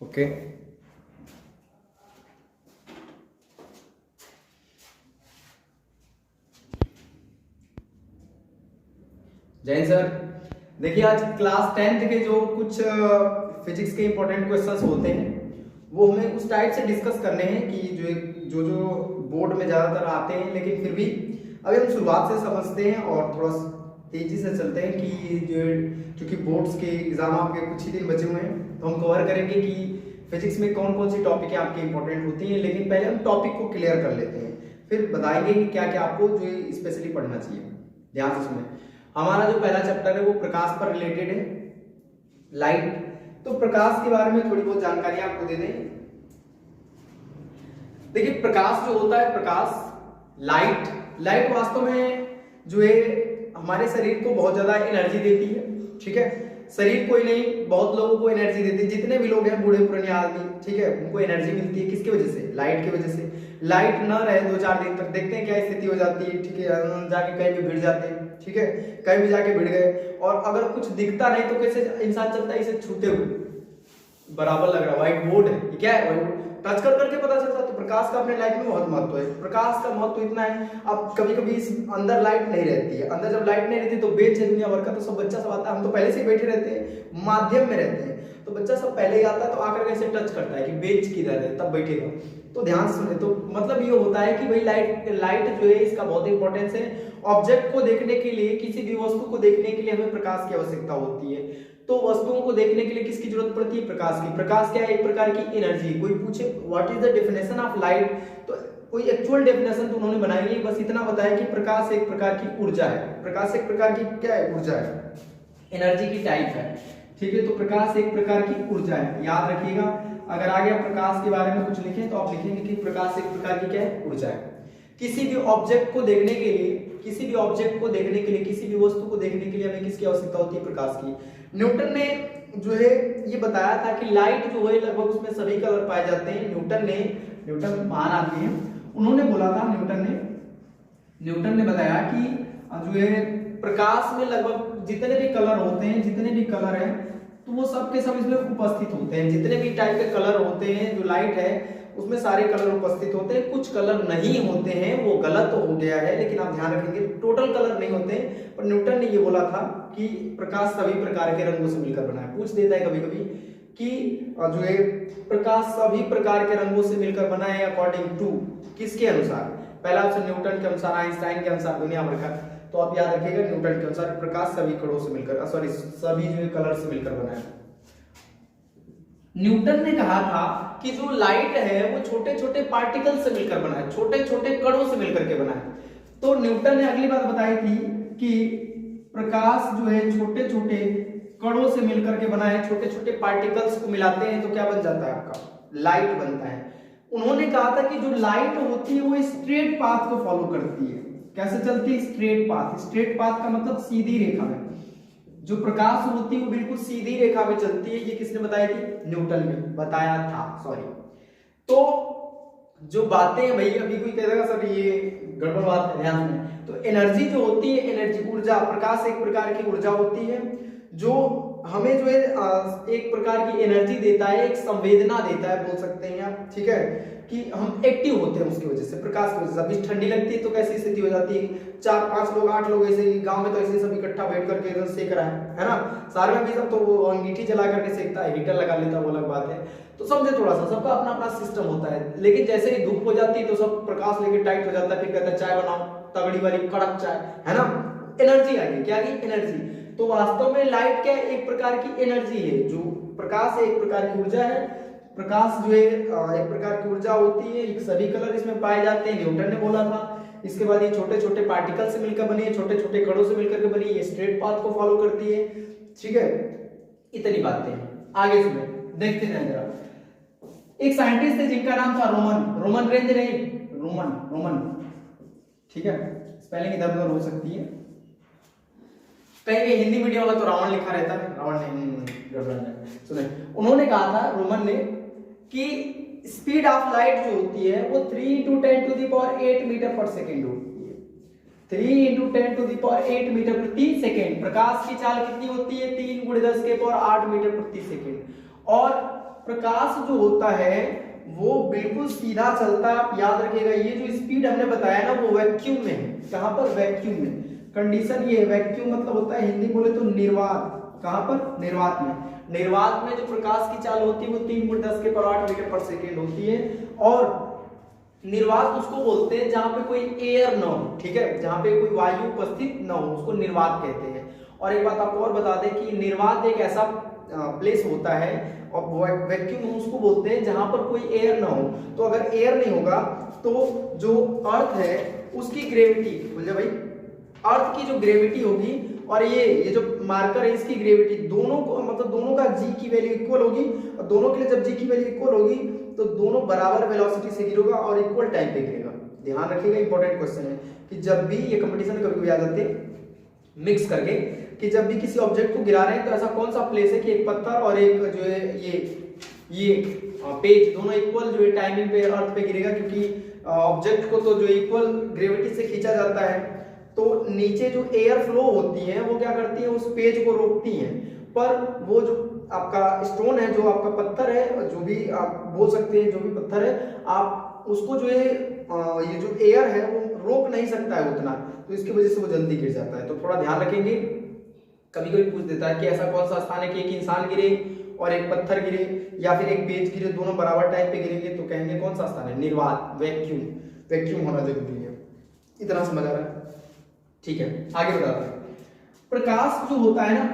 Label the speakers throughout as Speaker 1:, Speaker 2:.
Speaker 1: Okay. जय Hind sir. देखिए आज क्लास 10th के जो कुछ फिजिक्स के इंपॉर्टेंट क्वेश्चंस होते हैं वो हमें उस टाइप से डिस्कस करने हैं कि जो जो बोर्ड में ज़्यादातर आते हैं, लेकिन फिर भी अभी हम शुरुआत से समझते हैं और थोड़ा तेजी से चलते हैं कि जो क्योंकि बोर्ड्स के एग्जाम आपके कुछ ही दिन बचे हुए हैं, तो हम कवर करेंगे कि फिजिक्स में कौन कौन सी टॉपिक आपकी इंपॉर्टेंट होती हैं। लेकिन पहले हम टॉपिक को क्लियर कर लेते हैं, फिर बताएंगे कि क्या क्या आपको जो स्पेशली पढ़ना चाहिए। ध्यान से सुने। हमारा जो पहला चैप्टर है वो प्रकाश पर रिलेटेड है, लाइट। तो प्रकाश के बारे में थोड़ी बहुत जानकारी आपको दे दें। देखिए प्रकाश जो होता है, प्रकाश लाइट वास्तव में जो है हमारे शरीर को बहुत ज्यादा एनर्जी देती है। ठीक है, शरीर को ही नहीं बहुत लोगों को एनर्जी देती है। जितने भी लोग हैं बूढ़े पुराने आदमी, ठीक है, उनको एनर्जी मिलती है किसकी वजह से? लाइट की वजह से। लाइट न रहे 2-4 दिन तक, देखते हैं क्या स्थिति हो जाती है। ठीक है, जाके कहीं भी भिड़ जाते हैं। ठीक है, कहीं भी जाके भिड़ गए और अगर कुछ दिखता नहीं तो कैसे इंसान चलता है? इसे छूते हुए बराबर लग रहा है। व्हाइट बोर्ड है, क्या है? व्हाइट बोर्ड टच कर करके पता चलता है। तो प्रकाश का अपने लाइफ में बहुत महत्व है। प्रकाश का महत्व इतना है, अब कभी कभी अंदर लाइट नहीं रहती है, अंदर जब लाइट नहीं रहती तो बेंच है दुनिया भर का, तो सब बच्चा सब आता है, हम तो पहले से ही बैठे रहते हैं, माध्यम में रहते हैं, तो बच्चा सब पहले ही आता है तो आकर कैसे टच करता है कि बेंच किधर है, तब बैठेगा। तो ध्यान से सुने। तो मतलब ये होता है कि भाई लाइट जो है इसका बहुत इंपॉर्टेंस है। ऑब्जेक्ट को देखने के लिए, किसी भी वस्तु को देखने के लिए हमें प्रकाश की आवश्यकता होती है। तो वस्तुओं को देखने के लिए किसकी जरूरत पड़ती है? प्रकाश की। प्रकाश क्या है? एक प्रकार की एनर्जी। कोई पूछे what is the definition of light, तो कोई एक्चुअल डेफिनेशन तो उन्होंने बनाई नहीं, बस इतना बताया कि प्रकाश एक प्रकार की ऊर्जा है। प्रकाश एक प्रकार की क्या है? ऊर्जा है, एनर्जी की टाइप है। ठीक है, तो प्रकाश एक प्रकार की ऊर्जा है, याद रखिएगा। अगर आगे आप प्रकाश के बारे में कुछ लिखें तो आप लिखेंगे कि प्रकाश एक प्रकार की क्या है? ऊर्जा है। किसी भी ऑब्जेक्ट को देखने के लिए, किसी भी ऑब्जेक्ट को देखने के लिए, किसी भी वस्तु को देखने के लिए हमें किसकी आवश्यकता होती है? प्रकाश की। न्यूटन ने जो है ये बताया था कि लाइट जो है लगभग उसमें सभी कलर पाए जाते हैं। न्यूटन महान आदमी है, उन्होंने बोला था, न्यूटन ने बताया कि जो है प्रकाश में लगभग जितने भी कलर होते हैं, जितने भी कलर हैं, तो वो सब के सब इसमें उपस्थित होते हैं। जितने भी टाइप के कलर होते हैं, जो लाइट है उसमें सारे कलर उपस्थित होते हैं। कुछ कलर नहीं होते हैं, वो गलत हो गया है, लेकिन आप ध्यान रखेंगे टोटल कलर नहीं होते हैं। पर न्यूटन ने ये बोला था कि प्रकाश सभी प्रकार के रंगों से मिलकर बना है। पूछ देता है कभी कभी कि जो है प्रकाश सभी प्रकार के रंगों से मिलकर बना है अकॉर्डिंग टू किसके अनुसार? पहला ऑप्शन न्यूटन के अनुसार, आइंस्टाइन के अनुसार, दुनिया भर का। तो आप याद रखिएगा न्यूटन के अनुसार प्रकाश सभी कलरों से मिलकर, सॉरी सभी जो कलर से मिलकर बना है। न्यूटन ने कहा था कि जो लाइट है वो छोटे छोटे पार्टिकल से मिलकर बना है, छोटे छोटे कणों से मिलकर के बना है। तो न्यूटन ने अगली बात बताई थी कि प्रकाश जो है छोटे छोटे कणों से मिलकर के बना है। छोटे छोटे पार्टिकल्स को मिलाते हैं तो क्या बन जाता है? आपका लाइट बनता है। उन्होंने कहा था कि जो लाइट होती है वो स्ट्रेट पाथ को फॉलो करती है। कैसे चलती है? Straight path. स्ट्रेट पाथ का मतलब सीधी रेखा में। जो प्रकाश होती है वो बिल्कुल सीधी रेखा में चलती है। ये किसने बताई थी? न्यूटन ने बताया था, सॉरी। तो जो बातें भाई अभी कोई कहेगा सर ये गड़बड़ बात है, ध्यान में। तो एनर्जी जो होती है, एनर्जी ऊर्जा, प्रकाश एक प्रकार की ऊर्जा होती है जो हमें जो है एक प्रकार की एनर्जी देता है, एक संवेदना देता है, बोल सकते हैं आप। ठीक है, कि हम एक्टिव होते हैं उसकी वजह से, प्रकाश की वजह से। अभी ठंडी लगती है तो कैसी स्थिति हो जाती है? 4-5 लोग 8 लोग ऐसे गांव में तो ऐसे सब इकट्ठा बैठ करके एकदम सेक रहा है ना। शहर में भी सब तो वो अंगीठी जला करके सेकता है, हीटर लगा लेता है, वो अलग बात है। तो समझे, थोड़ा सा सबका अपना अपना सिस्टम होता है। लेकिन जैसे ही धूप हो जाती है तो सब प्रकाश लेके टाइट हो जाता है, फिर कहता है चाय बनाओ, तगड़ी वाली कड़क चाय, है ना। एनर्जी आ गई, क्या आ गई? एनर्जी। तो वास्तव में लाइट क्या है? एक प्रकार की एनर्जी है। जो प्रकाश एक प्रकार की ऊर्जा है। प्रकाश जो है एक प्रकार की ऊर्जा होती है, सभी कलर इसमें पाए जाते हैं, न्यूटन ने बोला था। इसके बाद ये छोटे छोटे पार्टिकल से मिलकर बनी है, छोटे छोटे कणों से मिलकर के बनी है, ये स्ट्रेट पाथ को फॉलो करती है। ठीक है, इतनी बातें। आगे सुने, देखते हैं जरा। एक साइंटिस्ट थे जिनका नाम था रोमन रेंज नहीं, रोमन। ठीक है, स्पेलिंग इधर उधर हो सकती है। कहीं हिंदी मीडियम वाला तो रावण लिखा रहता है, रावण नहीं, सुने। उन्होंने कहा था, रोमन ने, कि स्पीड ऑफ लाइट जो होती है वो 3 × 10⁸ मीटर पर सेकेंड होती है। 3 × 10⁸ मीटर प्रति सेकेंड। प्रकाश की चाल कितनी होती है? 3 × 10⁸ मीटर प्रति सेकेंड। और प्रकाश जो होता है वो बिल्कुल सीधा चलता है। आप याद रखिएगा, ये जो स्पीड हमने बताया ना वो वैक्यूम में है। कहां पर? वैक्यूम में। कंडीशन ये है, वैक्यूम मतलब होता है हिंदी बोले तो निर्वात। कहां पर? निर्वात में। निर्वात में जो प्रकाश की चाल होती है वो 3.10 मीटर पर सेकेंड होती है। और निर्वात उसको बोलते हैं जहां पे कोई एयर ना हो, ठीक है, जहां पे कोई वायु उपस्थित ना हो, उसको निर्वात कहते हैं। और एक बात आपको और बता दें कि निर्वात एक ऐसा प्लेस होता है और वैक्यूम उसको बोलते हैं जहां पर कोई एयर ना हो। तो अगर एयर नहीं होगा तो जो अर्थ है उसकी ग्रेविटी, बोलिए भाई, अर्थ की जो ग्रेविटी होगी और ये जो मार्कर है इसकी ग्रेविटी, दोनों को मतलब दोनों का जी की वैल्यू इक्वल होगी। और दोनों के लिए जब जी की वैल्यू इक्वल होगी तो दोनों बराबर वेलोसिटी से गिरेगा और इक्वल टाइम पे गिरेगा। ध्यान रखिएगा, इंपॉर्टेंट क्वेश्चन है कि जब भी ये कंपटीशन कभी कभी आ जाते हैं मिक्स करके कि जब भी किसी ऑब्जेक्ट को गिरा रहे हैं तो ऐसा कौन सा प्लेस है कि एक पत्थर और एक जो है ये पेज दोनों इक्वल जो है टाइमिंग पे अर्थ पे गिरेगा, क्योंकि ऑब्जेक्ट को तो जो इक्वल ग्रेविटी से खींचा जाता है। तो नीचे जो एयर फ्लो होती है वो क्या करती है, उस पेज को रोकती हैं। पर वो जो आपका स्टोन है, जो आपका पत्थर है, जो भी आप बोल सकते हैं, जो भी पत्थर है, आप उसको जो है ये जो एयर है वो रोक नहीं सकता है उतना, तो इसकी वजह से वो जल्दी गिर जाता है। तो थोड़ा ध्यान रखेंगे, कभी कभी पूछ देता है कि ऐसा कौन सा स्थान है कि एक इंसान गिरे और एक पत्थर गिरे या फिर एक पेज गिरे, दोनों बराबर टाइम पे गिरेंगे, तो कहेंगे कौन सा स्थान है? निर्वात, वैक्यूम। वैक्यूम होना जरूरी है। इतना समझ आ रहा है? ठीक है, आगे बताते हैं। प्रकाश जो होता है ना,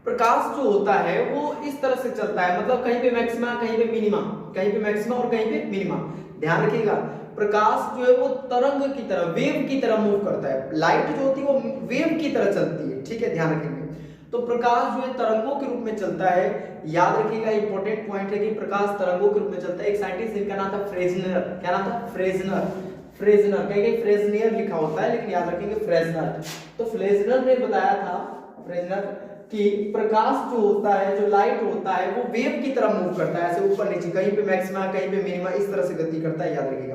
Speaker 1: प्रकाश जो होता है वो इस तरह से चलता है, मतलब कहीं पे मैक्सिमा, कहीं पे मिनिमा, कहीं पे मैक्सिमा और कहीं पे मिनिमा। ध्यान रखिएगा, प्रकाश जो है वो तरंग की तरह, वेव की तरह मूव करता है। लाइट जो होती है वो वेव की तरह चलती है, ठीक है, ध्यान रखेंगे। तो प्रकाश जो है तरंगों के रूप में चलता है। याद रखिएगा, इंपॉर्टेंट पॉइंट है कि प्रकाश तरंगों के रूप में चलता है। एक साइंटिस्ट जिनका नाम था फ्रेजनर, क्या नाम था? फ्रेजनर, कहीं फ्रेजनियर लिखा होता है लेकिन याद रखेंगे फ्रेजनर। तो फ्रेजनर ने बताया था, फ्रेजनर, कि प्रकाश जो होता है, जो लाइट होता है, वो वेव की तरह मूव करता है, ऐसे ऊपर नीचे, कहीं पे मैक्सिमा कहीं पे मिनिमा, इस तरह से गति करता है। याद रखिएगा,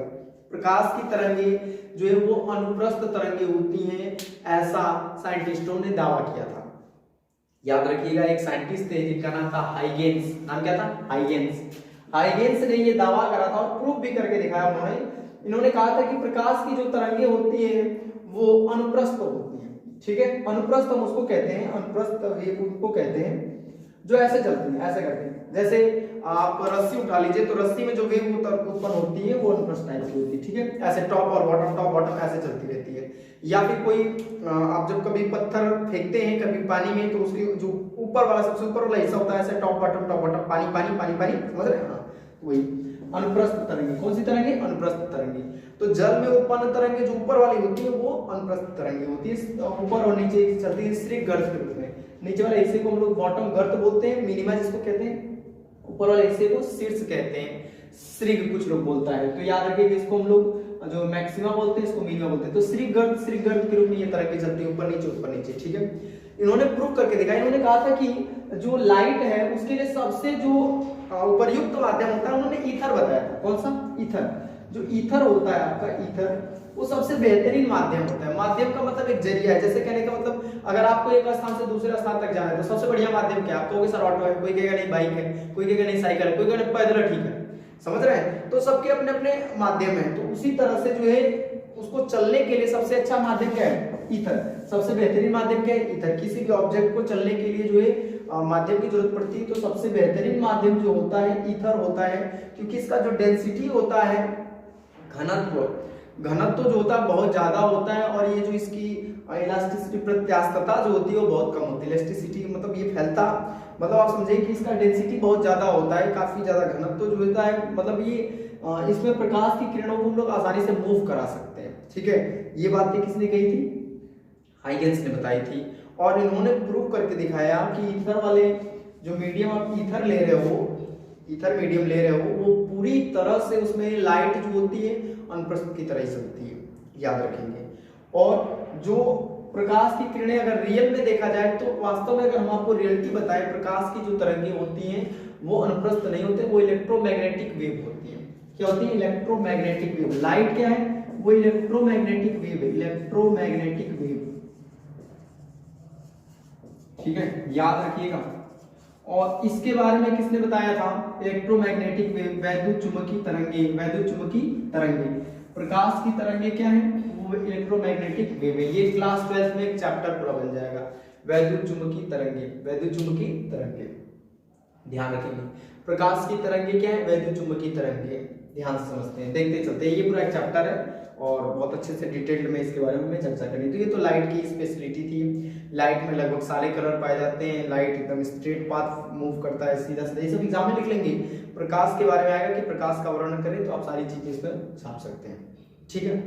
Speaker 1: प्रकाश की तरंगे जो है वो अनुप्रस्थ तरंगे होती हैं, ऐसा साइंटिस्टों ने दावा किया था। याद रखिएगा, एक साइंटिस्ट थे जिनका नाम था हाइगेंस। नाम क्या था? हाइगेंस ने ये दावा करा था और प्रूफ भी करके दिखाया उन्होंने। इन्होंने कहा था कि प्रकाश की जो तरंगे होती है वो अनुप्रस्थ होती है, ठीक है। अनुप्रस्थ हम उसको कहते हैं, अनुप्रस्थ वेव उसको कहते हैं जो ऐसे चलती है, ऐसे करके। जैसे आप रस्सी उठा लीजिए तो रस्सी में जो वेव उत्पन्न होती है वो अनुप्रस्थ टाइप की होती है, ठीक है। ऐसे टॉप और बॉटम, टॉप बॉटम ऐसे चलती रहती है। या फिर कोई आप जब कभी पत्थर फेंकते हैं कभी पानी में, तो उसके जो ऊपर वाला, सबसे ऊपर वाला हिस्सा होता है ऐसे टॉप बॉटम, पानी पानी पानी पानी, समझ रहे हैं? हाँ, वही अनुप्रस्थ तरंगे। कौन सी तरंगे? अनुप्रस्थ तरंगे। तो जल में उत्पन्न तरंगे जो ऊपर वाली होती है वो अनुप्रस्थ तरंगे होती है, ऊपर और नीचे चलती है शीर्ष गर्त के रूप में। नीचे वाले हिस्से को हम लोग बॉटम गर्त बोलते हैं, मिनिमा जिसको कहते हैं, ऊपर वाले हिस्से को शीर्ष कहते हैं, श्रीग कुछ लोग बोलता है। तो याद रखिए, इसको हम लोग जो मैक्सिमा बोलते हैं इसको मिनिमा बोलते हैं। तो श्रीग गर्त के रूप में ये तरंगे चलती है, ऊपर नीचे, ठीक है। इन्होंने प्रूव करके दिखाया। इन्होंने कहा था कि जो लाइट है उसके लिए सबसे जो उपयुक्त माध्यम होता है, उन्होंने ईथर बताया था। कौन सा? ईथर। जो ईथर होता है आपका, ईथर, वो सबसे बेहतरीन माध्यम होता है। माध्यम का मतलब एक जरिया है। जैसे कहने का मतलब, अगर आपको एक स्थान से दूसरे स्थान तक जाना है तो सबसे बढ़िया माध्यम क्या है? आप कहोगे सर ऑटो है, कोई कहेगा नहीं बाइक है, कोई कहेगा नहीं साइकिल है, कोई कहेगा पैदल है, ठीक है, समझ रहे हैं? तो सबके अपने अपने माध्यम है। तो उसी तरह से जो है उसको चलने के लिए सबसे अच्छा माध्यम क्या है? ईथर। सबसे बेहतरीन माध्यम क्या है? ईथर। किसी भी ऑब्जेक्ट को चलने के लिए जो है माध्यम की जरूरत पड़ती है, तो सबसे बेहतरीन माध्यम जो होता है ईथर होता है, क्योंकि इसका जो डेंसिटी होता है, घनत्व जो होता है बहुत ज्यादा होता है, और ये जो इसकी इलास्टिसिटी, प्रत्यास्थता जो होती है वो बहुत कम होती है। इलास्टिसिटी मतलब ये फैलता, मतलब आप समझे कि इसका डेंसिटी बहुत ज्यादा होता है, काफी ज्यादा घनत्व जो होता है, मतलब ये इसमें प्रकाश की किरणों को हम लोग आसानी से मूव करा सकते हैं, ठीक है। ये बातें किसने कही थी? हाइगेंस ने बताई थी। और इन्होंने प्रूव करके दिखाया कि ईथर वाले जो मीडियम आप ईथर ले रहे हो, ईथर मीडियम ले रहे हो, वो पूरी तरह से उसमें लाइट जो होती है अनुप्रस्थ की तरह ही चलती है। याद रखेंगे। और जो प्रकाश की किरणें अगर रियल में देखा जाए तो वास्तव में अगर हम आपको रियलिटी बताएं, प्रकाश की जो तरंगें होती हैं वो अनुप्रस्थ नहीं होते, वो इलेक्ट्रोमैग्नेटिक वेव होती है। क्या होती है? Electromagnetic wave. लाइट क्या है? वो इलेक्ट्रोमैग्नेटिक वेव है, इलेक्ट्रोमैग्नेटिक वेव, ठीक है, याद रखिएगा। और इसके बारे में किसने बताया था? इलेक्ट्रोमैग्नेटिक वेव, वैद्युत चुंबकीय तरंगे। वैद्युत चुंबकीय तरंगे, प्रकाश की तरंगे क्या है? वो इलेक्ट्रोमैग्नेटिक वेव है। ये क्लास 12 में एक चैप्टर पूरा बन जाएगा, वैद्युत चुंबकीय तरंगे। वैद्युत चुंबकीय तरंगे ध्यान रखेंगे, प्रकाश की तरंगे क्या है? वैद्युत चुंबकीय तरंगे। ध्यान से समझते हैं, देखते चलते हैं। ये पूरा एक चैप्टर है और बहुत अच्छे से डिटेल्ड में इसके बारे में चर्चा करेंगे। तो ये तो लाइट की स्पेशलिटी थी। लाइट में लगभग सारे कलर पाए जाते हैं, लाइट एकदम स्ट्रेट पाथ मूव करता है, सीधा सीधा। ये सब एग्जाम में लिख लेंगे। प्रकाश के बारे में आएगा कि प्रकाश का वर्णन करें, तो आप सारी चीजें इसमें छाप सकते हैं। ठीक है।